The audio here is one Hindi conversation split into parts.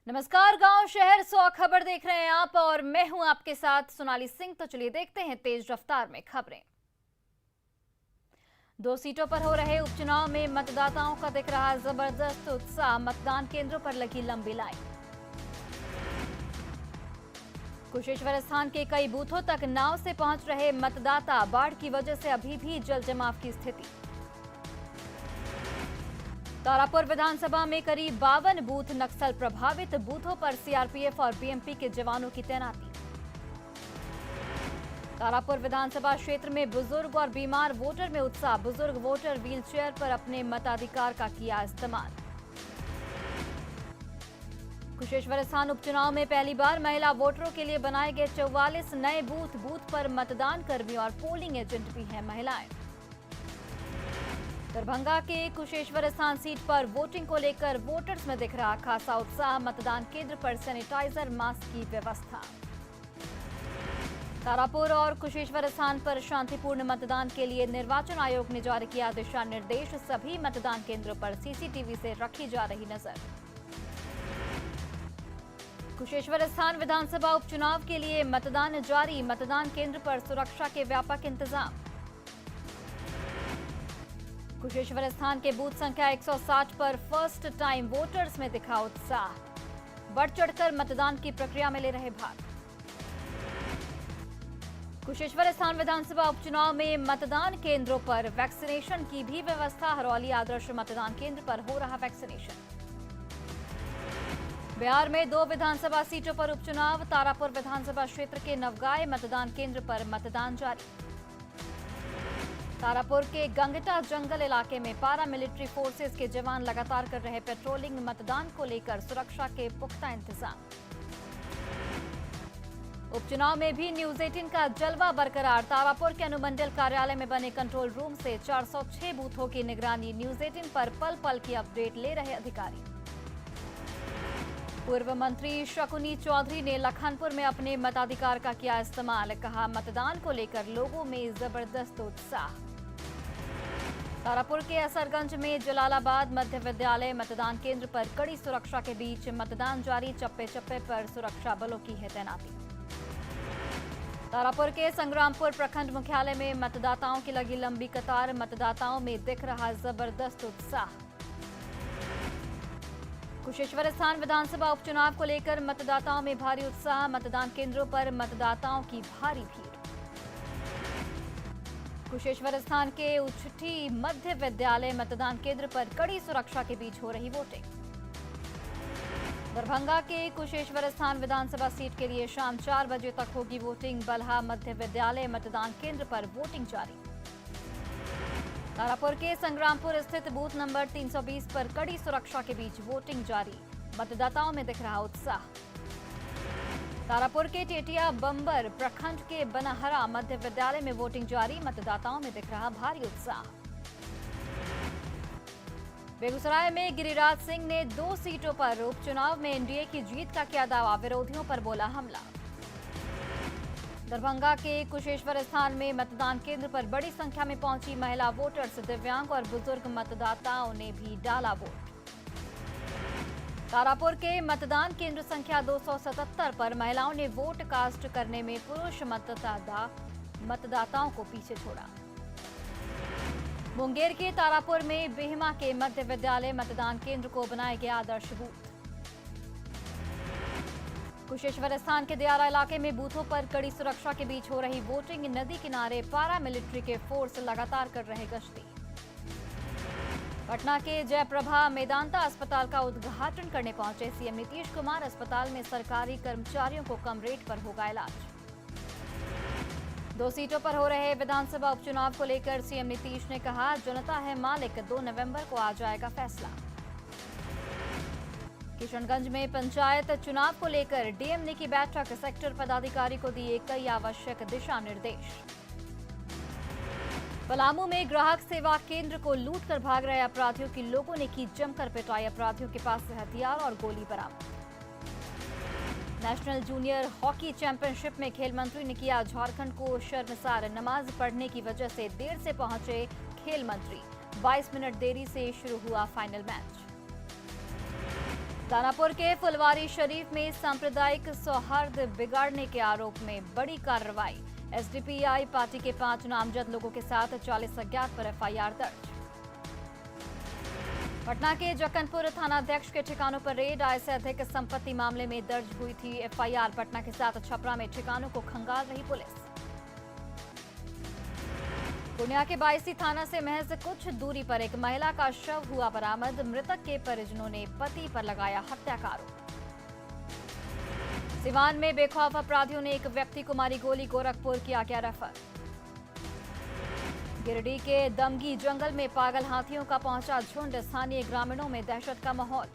नमस्कार। गांव शहर 100 खबर देख रहे हैं आप और मैं हूं आपके साथ सोनाली सिंह। तो चलिए देखते हैं तेज रफ्तार में खबरें। 2 सीटों पर हो रहे उपचुनाव में मतदाताओं का दिख रहा जबरदस्त उत्साह। मतदान केंद्रों पर लगी लंबी लाइन। कुशेश्वर स्थान के कई बूथों तक नाव से पहुंच रहे मतदाता। बाढ़ की वजह से अभी भी जल जमाव की स्थिति। तारापुर विधानसभा में करीब 52 बूथ नक्सल प्रभावित। बूथों पर सीआरपीएफ और बीएमपी के जवानों की तैनाती। तारापुर विधानसभा क्षेत्र में बुजुर्ग और बीमार वोटर में उत्साह। बुजुर्ग वोटर व्हीलचेयर पर अपने मताधिकार का किया इस्तेमाल। कुशेश्वर स्थान उपचुनाव में पहली बार महिला वोटरों के लिए बनाए गए 44 नए बूथ। बूथ पर मतदान कर्मी और पोलिंग एजेंट भी हैं महिलाएं। दरभंगा के कुशेश्वर स्थान सीट पर वोटिंग को लेकर वोटर्स में दिख रहा खासा उत्साह। मतदान केंद्र पर सैनिटाइजर मास्क की व्यवस्था। तारापुर और कुशेश्वर स्थान पर शांतिपूर्ण मतदान के लिए निर्वाचन आयोग ने जारी किया दिशा निर्देश। सभी मतदान केंद्रों पर सीसीटीवी से रखी जा रही नजर। कुशेश्वर स्थान विधानसभा उपचुनाव के लिए मतदान जारी। मतदान केंद्र पर सुरक्षा के व्यापक इंतजाम। कुशेश्वर स्थान के बूथ संख्या 160 पर फर्स्ट टाइम वोटर्स में दिखा उत्साह। बढ़ चढ़कर मतदान की प्रक्रिया में ले रहे भाग। कुशेश्वर स्थान विधानसभा उपचुनाव में मतदान केंद्रों पर वैक्सीनेशन की भी व्यवस्था। हरौली आदर्श मतदान केंद्र पर हो रहा वैक्सीनेशन। बिहार में 2 विधानसभा सीटों पर उपचुनाव। तारापुर विधानसभा क्षेत्र के नवगाय मतदान केंद्र पर मतदान जारी। तारापुर के गंगटा जंगल इलाके में पारामिलिट्री फोर्सेस के जवान लगातार कर रहे पेट्रोलिंग। मतदान को लेकर सुरक्षा के पुख्ता इंतजाम। उपचुनाव में भी न्यूज 18 का जलवा बरकरार। तारापुर के अनुमंडल कार्यालय में बने कंट्रोल रूम से 406 बूथों की निगरानी। न्यूज 18 पर पल पल की अपडेट ले रहे अधिकारी। पूर्व मंत्री शकुनी चौधरी ने लखनपुर में अपने मताधिकार का किया इस्तेमाल। कहा, मतदान को लेकर लोगों में जबरदस्त उत्साह। तारापुर के असरगंज में जलालाबाद मध्य विद्यालय मतदान केंद्र पर कड़ी सुरक्षा के बीच मतदान जारी। चप्पे चप्पे पर सुरक्षा बलों की है तैनाती। तारापुर के संग्रामपुर प्रखंड मुख्यालय में मतदाताओं की लगी लंबी कतार। मतदाताओं में दिख रहा जबरदस्त उत्साह। कुशेश्वर स्थान विधानसभा उपचुनाव को लेकर मतदाताओं में भारी उत्साह। मतदान केंद्रों पर मतदाताओं की भारी भीड़। कुशेश्वर स्थान के उछठी मध्य विद्यालय मतदान केंद्र पर कड़ी सुरक्षा के बीच हो रही वोटिंग। दरभंगा के कुशेश्वर स्थान विधानसभा सीट के लिए शाम 4 बजे तक होगी वोटिंग। बल्हा मध्य विद्यालय मतदान केंद्र पर वोटिंग जारी। तारापुर के संग्रामपुर स्थित बूथ नंबर 320 पर कड़ी सुरक्षा के बीच वोटिंग जारी। मतदाताओं में दिख रहा उत्साह। तारापुर के टेटिया बंबर प्रखंड के बनहरा मध्य विद्यालय में वोटिंग जारी। मतदाताओं में दिख रहा भारी उत्साह। बेगूसराय में गिरिराज सिंह ने 2 सीटों पर उपचुनाव में एनडीए की जीत का किया दावा। विरोधियों पर बोला हमला। दरभंगा के कुशेश्वर स्थान में मतदान केंद्र पर बड़ी संख्या में पहुंची महिला वोटर्स। दिव्यांग और बुजुर्ग मतदाताओं ने भी डाला वोट। तारापुर के मतदान केंद्र संख्या 277 पर महिलाओं ने वोट कास्ट करने में पुरुष मतदाताओं को पीछे छोड़ा। मुंगेर के तारापुर में बिहमा के मध्य विद्यालय मतदान केंद्र को बनाया गया आदर्श बूथ। कुशेश्वर स्थान के दियारा इलाके में बूथों पर कड़ी सुरक्षा के बीच हो रही वोटिंग। नदी किनारे पारामिलिट्री के फोर्स लगातार कर रहे गश्ती। पटना के जयप्रभा मेदांता अस्पताल का उद्घाटन करने पहुंचे सीएम नीतीश कुमार। अस्पताल में सरकारी कर्मचारियों को कम रेट पर होगा इलाज। 2 सीटों पर हो रहे विधानसभा उपचुनाव को लेकर सीएम नीतीश ने कहा, जनता है मालिक। 2 नवंबर को आ जाएगा फैसला। किशनगंज में पंचायत चुनाव को लेकर डीएम ने की बैठक। सेक्टर पदाधिकारी को दिए कई आवश्यक दिशा निर्देश। पलामू में ग्राहक सेवा केंद्र को लूट कर भाग रहे अपराधियों की लोगों ने की जमकर पिटाई। अपराधियों के पास से हथियार और गोली बरामद। नेशनल जूनियर हॉकी चैंपियनशिप में खेल मंत्री ने किया झारखंड को शर्मसार। नमाज पढ़ने की वजह से देर से पहुंचे खेल मंत्री। 22 मिनट देरी से शुरू हुआ फाइनल मैच। दानापुर के फुलवारी शरीफ में सांप्रदायिक सौहार्द बिगाड़ने के आरोप में बड़ी कार्रवाई। एसडीपीआई पार्टी के 5 नामजद लोगों के साथ 40 अज्ञात पर एफआईआर दर्ज। पटना के जक्कनपुर थानाध्यक्ष के ठिकानों पर रेड, आय से अधिक संपत्ति मामले में दर्ज हुई थी एफआईआर। पटना के साथ छपरा में ठिकानों को खंगाल रही पुलिस। पूर्णिया के बायसी थाना से महज कुछ दूरी पर एक महिला का शव हुआ बरामद। मृतक के परिजनों ने पति पर लगाया हत्या का आरोप। सिवान में बेखौफ अपराधियों ने एक व्यक्ति को मारी गोली, गोरखपुर किया गया रेफर। गिरिडीह के दमगी जंगल में पागल हाथियों का पहुंचा झुंड, स्थानीय ग्रामीणों में दहशत का माहौल।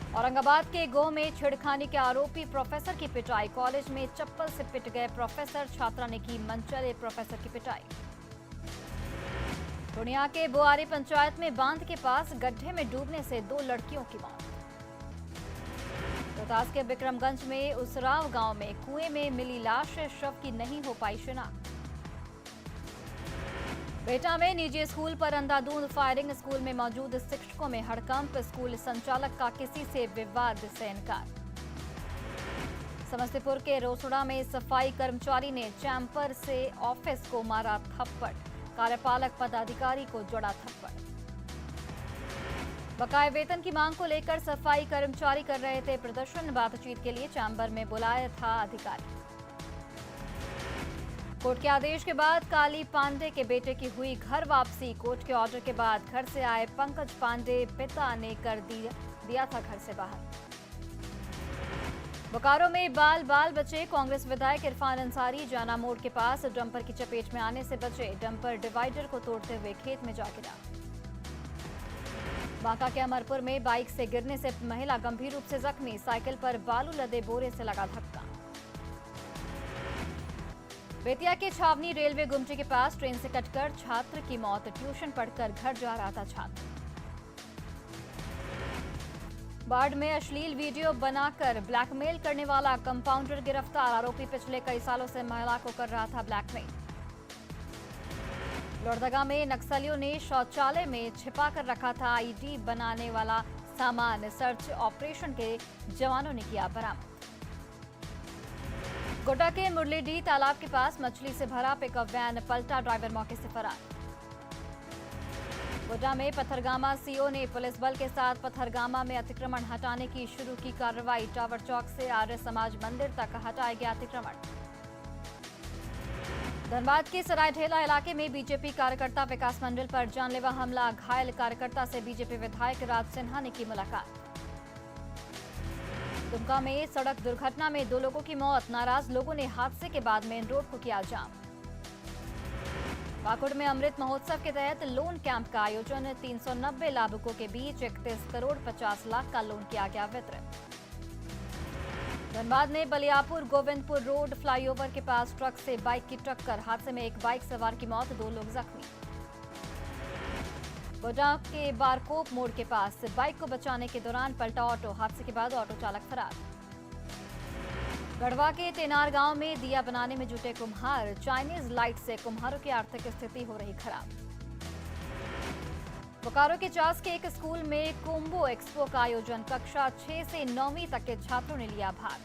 औरंगाबाद के गोह में छेड़खानी के आरोपी प्रोफेसर की पिटाई, कॉलेज में चप्पल से पिट गए प्रोफेसर, छात्रा ने की मनचले प्रोफेसर की पिटाई। पूर्णिया के बुआरी पंचायत में बांध के पास गड्ढे में डूबने से 2 लड़कियों की मौत। रोहतास के बिक्रमगंज में उसराव गांव में कुएं में मिली लाश, शव की नहीं हो पाई शिनाख्त। बेटा में निजी स्कूल पर अंधाधुंध फायरिंग, स्कूल में मौजूद शिक्षकों में हड़कंप, स्कूल संचालक का किसी से विवाद से इनकार। समस्तीपुर के रोसड़ा में सफाई कर्मचारी ने चैंपर से ऑफिस को मारा थप्पड़, कार्यपालक पदाधिकारी को जड़ा थप्पड़। बकाये वेतन की मांग को लेकर सफाई कर्मचारी कर रहे थे प्रदर्शन, बातचीत के लिए चैम्बर में बुलाया था अधिकारी। कोर्ट के आदेश के बाद काली पांडे के बेटे की हुई घर वापसी, कोर्ट के ऑर्डर के बाद घर से आए पंकज पांडे, पिता ने कर दिया था घर से बाहर। बोकारो में बाल बाल बचे कांग्रेस विधायक इरफान अंसारी, जाना मोड़ के पास डंपर की चपेट में आने से बचे, डंपर डिवाइडर को तोड़ते हुए खेत में जा गिरा। बांका के अमरपुर में बाइक से गिरने से महिला गंभीर रूप से जख्मी, साइकिल पर बालू लदे बोरे से लगा धक्का। बेतिया के छावनी रेलवे गुमटी के पास ट्रेन से कटकर छात्र की मौत, ट्यूशन पढ़कर घर जा रहा था छात्र। बाढ़ में अश्लील वीडियो बनाकर ब्लैकमेल करने वाला कंपाउंडर गिरफ्तार, आरोपी पिछले कई सालों से महिला को कर रहा था ब्लैकमेल। लोहरदगा में नक्सलियों ने शौचालय में छिपा कर रखा था आईडी बनाने वाला सामान, सर्च ऑपरेशन के जवानों ने किया बरामद। गोड्डा के मुरलीडीह तालाब के पास मछली से भरा पिकअप वैन पलटा, ड्राइवर मौके से फरार। गोड्डा में पथरगामा सीओ ने पुलिस बल के साथ पथरगामा में अतिक्रमण हटाने की शुरू की कार्रवाई, टावर चौक से आर्य समाज मंदिर तक हटाया गया अतिक्रमण। धनबाद के सरायढेला इलाके में बीजेपी कार्यकर्ता विकास मंडल पर जानलेवा हमला, घायल कार्यकर्ता से बीजेपी विधायक राज सिन्हा ने की मुलाकात। दुमका में सड़क दुर्घटना में 2 लोगों की मौत, नाराज लोगों ने हादसे के बाद मेन रोड को किया जाम। पाकुड़ में अमृत महोत्सव के तहत लोन कैंप का आयोजन, 390 लाभुकों के बीच 31 करोड़ 50 लाख का लोन किया गया वितरण। धनबाद में बलियापुर गोविंदपुर रोड फ्लाईओवर के पास ट्रक से बाइक की टक्कर, हादसे में एक बाइक सवार की मौत, 2 लोग जख्मी। गोड्डा के बारकोप मोड़ के पास बाइक को बचाने के दौरान पलटा ऑटो, हादसे के बाद ऑटो चालक फरार। गढ़वा के तेनार गांव में दिया बनाने में जुटे कुम्हार, चाइनीज लाइट से कुम्हारों की आर्थिक स्थिति हो रही खराब। बोकारो के चास के एक स्कूल में कुंभो एक्सपो का आयोजन, कक्षा 6 से 9वीं तक के छात्रों ने लिया भाग।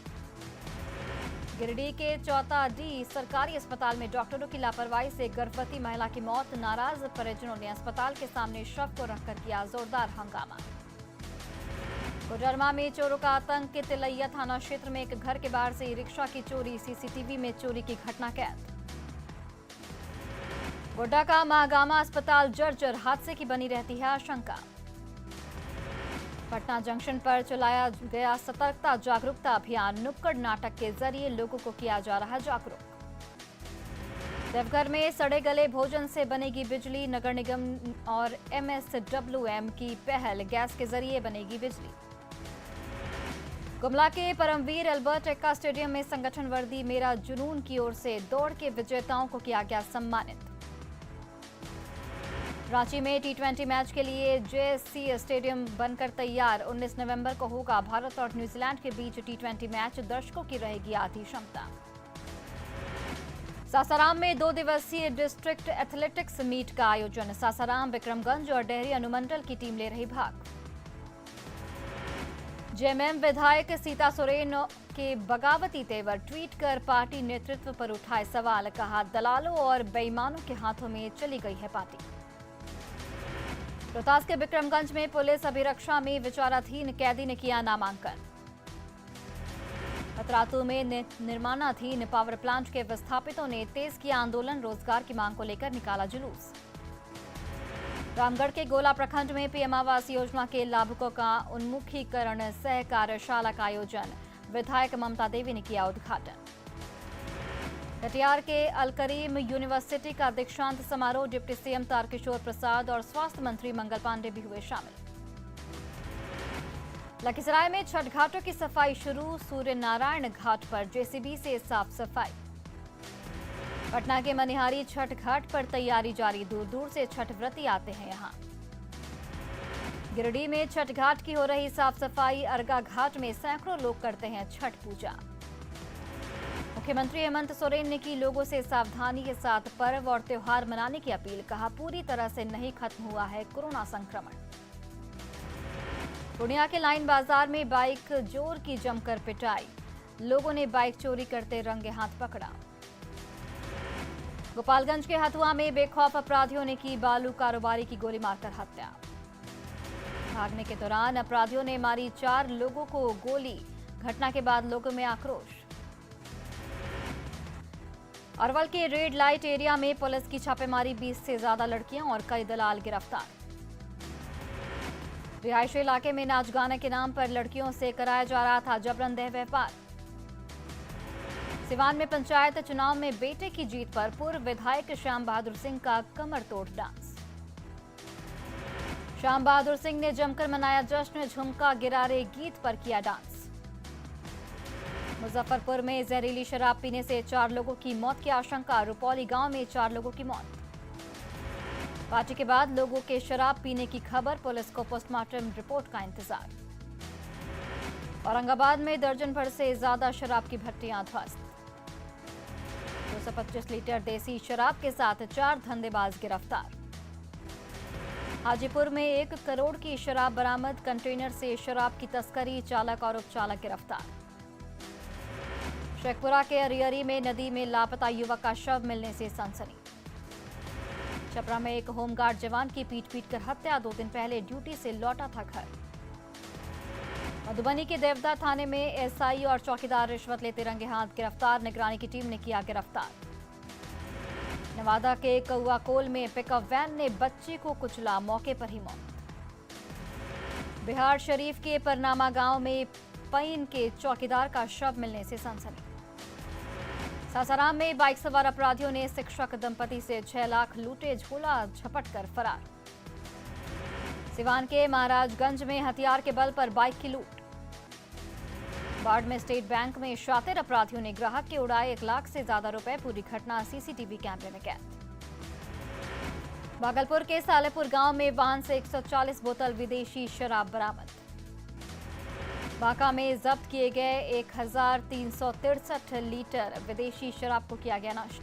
गिरिडीह के चौथा डी सरकारी अस्पताल में डॉक्टरों की लापरवाही से गर्भवती महिला की मौत, नाराज परिजनों ने अस्पताल के सामने शव को रखकर किया जोरदार हंगामा। कोडरमा में चोरों का आतंक के तिलैया थाना क्षेत्र में एक घर के बाहर से रिक्शा की चोरी, सीसीटीवी में चोरी की घटना कैद। गोड्डा का महागामा अस्पताल जर्जर, हादसे की बनी रहती है आशंका। पटना जंक्शन पर चलाया गया सतर्कता जागरूकता अभियान, नुक्कड़ नाटक के जरिए लोगों को किया जा रहा जागरूक। देवघर में सड़े गले भोजन से बनेगी बिजली, नगर निगम और MSWM की पहल, गैस के जरिए बनेगी बिजली। गुमला के परमवीर अल्बर्ट एक्का स्टेडियम में संगठन वर्दी मेरा जुनून की ओर से दौड़ के विजेताओं को किया गया सम्मानित। रांची में T20 मैच के लिए JSC स्टेडियम बनकर तैयार, 19 नवंबर को होगा भारत और न्यूजीलैंड के बीच T20 मैच, दर्शकों की रहेगी आधी क्षमता। सासाराम में 2 दिवसीय डिस्ट्रिक्ट एथलेटिक्स मीट का आयोजन, सासाराम, विक्रमगंज और डेहरी अनुमंडल की टीम ले रही भाग। जेएमएम विधायक सीता सोरेन के बगावती तेवर ट्वीट कर पार्टी नेतृत्व पर उठाए सवाल। कहा, दलालों और बेईमानों के हाथों में चली गई है पार्टी। रोहतास के विक्रमगंज में पुलिस अभिरक्षा में विचाराधीन कैदी ने किया नामांकन। पतरातू में निर्माणाधीन पावर प्लांट के विस्थापितों ने तेज किया आंदोलन। रोजगार की मांग को लेकर निकाला जुलूस। रामगढ़ के गोला प्रखंड में पीएम आवास योजना के लाभुकों का उन्मुखीकरण सह कार्यशाला का आयोजन। विधायक ममता देवी ने किया उद्घाटन। कटिहार के अलकरीम यूनिवर्सिटी का दीक्षांत समारोह। डिप्टी सीएम तारकिशोर प्रसाद और स्वास्थ्य मंत्री मंगल पांडे भी हुए शामिल। लखीसराय में छठ घाटों की सफाई शुरू। सूर्य नारायण घाट पर जेसीबी से साफ सफाई। पटना के मनिहारी छठ घाट पर तैयारी जारी। दूर दूर से छठ व्रती आते हैं यहां। गिरिडीह में छठ घाट की हो रही साफ सफाई। अर्गा घाट में सैकड़ों लोग करते हैं छठ पूजा। मुख्यमंत्री हेमंत सोरेन ने की लोगों से सावधानी के साथ पर्व और त्योहार मनाने की अपील। कहा, पूरी तरह से नहीं खत्म हुआ है कोरोना संक्रमण। पूर्णिया के लाइन बाजार में बाइक चोर की जमकर पिटाई। लोगों ने बाइक चोरी करते रंगे हाथ पकड़ा। गोपालगंज के हथुआ में बेखौफ अपराधियों ने की बालू कारोबारी की गोली मारकर हत्या। भागने के दौरान अपराधियों ने मारी 4 लोगों को गोली। घटना के बाद लोगों में आक्रोश। अरवल के रेड लाइट एरिया में पुलिस की छापेमारी। 20 से ज्यादा लड़कियां और कई दलाल गिरफ्तार। रिहायशी इलाके में नाच गाने के नाम पर लड़कियों से कराया जा रहा था जबरन देह व्यापार। सिवान में पंचायत चुनाव में बेटे की जीत पर पूर्व विधायक श्याम बहादुर सिंह का कमर तोड़ डांस। श्याम बहादुर सिंह ने जमकर मनाया जश्न। झुमका गिरारे गीत पर किया डांस। मुजफ्फरपुर में जहरीली शराब पीने से 4 लोगों की मौत की आशंका। रुपौली गांव में 4 लोगों की मौत। पार्टी के बाद लोगों के शराब पीने की खबर। पुलिस को पोस्टमार्टम रिपोर्ट का इंतजार। औरंगाबाद में दर्जन भर से ज्यादा शराब की भट्टियां ध्वस्त। 225 लीटर देसी शराब के साथ 4 धंधेबाज गिरफ्तार। हाजीपुर में 1 करोड़ की शराब बरामद। कंटेनर से शराब की तस्करी। चालक और उपचालक गिरफ्तार। शेखपुरा के अरियरी में नदी में लापता युवक का शव मिलने से सनसनी। छपरा में एक होमगार्ड जवान की पीट कर हत्या। 2 दिन पहले ड्यूटी से लौटा था घर। मधुबनी के देवदा थाने में एसआई और चौकीदार रिश्वत लेते रंगे हाथ गिरफ्तार। निगरानी की टीम ने किया गिरफ्तार। नवादा के कौआकोल में पिकअप वैन ने बच्ची को कुचला। मौके पर ही मौत। बिहार शरीफ के परनामा गांव में पैन के चौकीदार का शव मिलने से सनसनी। सासाराम में बाइक सवार अपराधियों ने शिक्षक दंपति से 6 लाख लूटे। झोला झपट कर फरार। सिवान के महाराजगंज में हथियार के बल पर बाइक की लूट। बाढ़ में स्टेट बैंक में शातिर अपराधियों ने ग्राहक के उड़ाए 1 लाख से ज्यादा रुपए। पूरी घटना सीसीटीवी कैमरे में कैद। भागलपुर के सालेपुर गांव में वाहन से 140 बोतल विदेशी शराब बरामद। बांका में जब्त किए गए 1363 लीटर विदेशी शराब को किया गया नष्ट।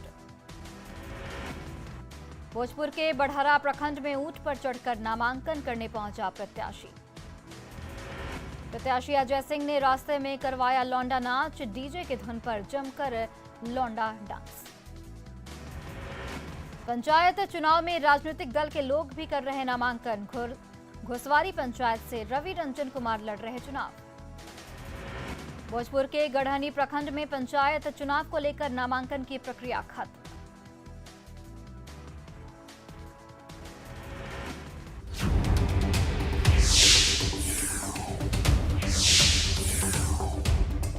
भोजपुर के बढ़हरा प्रखंड में ऊंट पर चढ़कर नामांकन करने पहुंचा प्रत्याशी अजय सिंह ने रास्ते में करवाया लौंडा नाच। डीजे की धुन पर जमकर लौंडा डांस। पंचायत चुनाव में राजनीतिक दल के लोग भी कर रहे नामांकन। घुसवारी पंचायत से रवि रंजन कुमार लड़ रहे चुनाव। भोजपुर के गढ़हनी प्रखंड में पंचायत चुनाव को लेकर नामांकन की प्रक्रिया खत्म।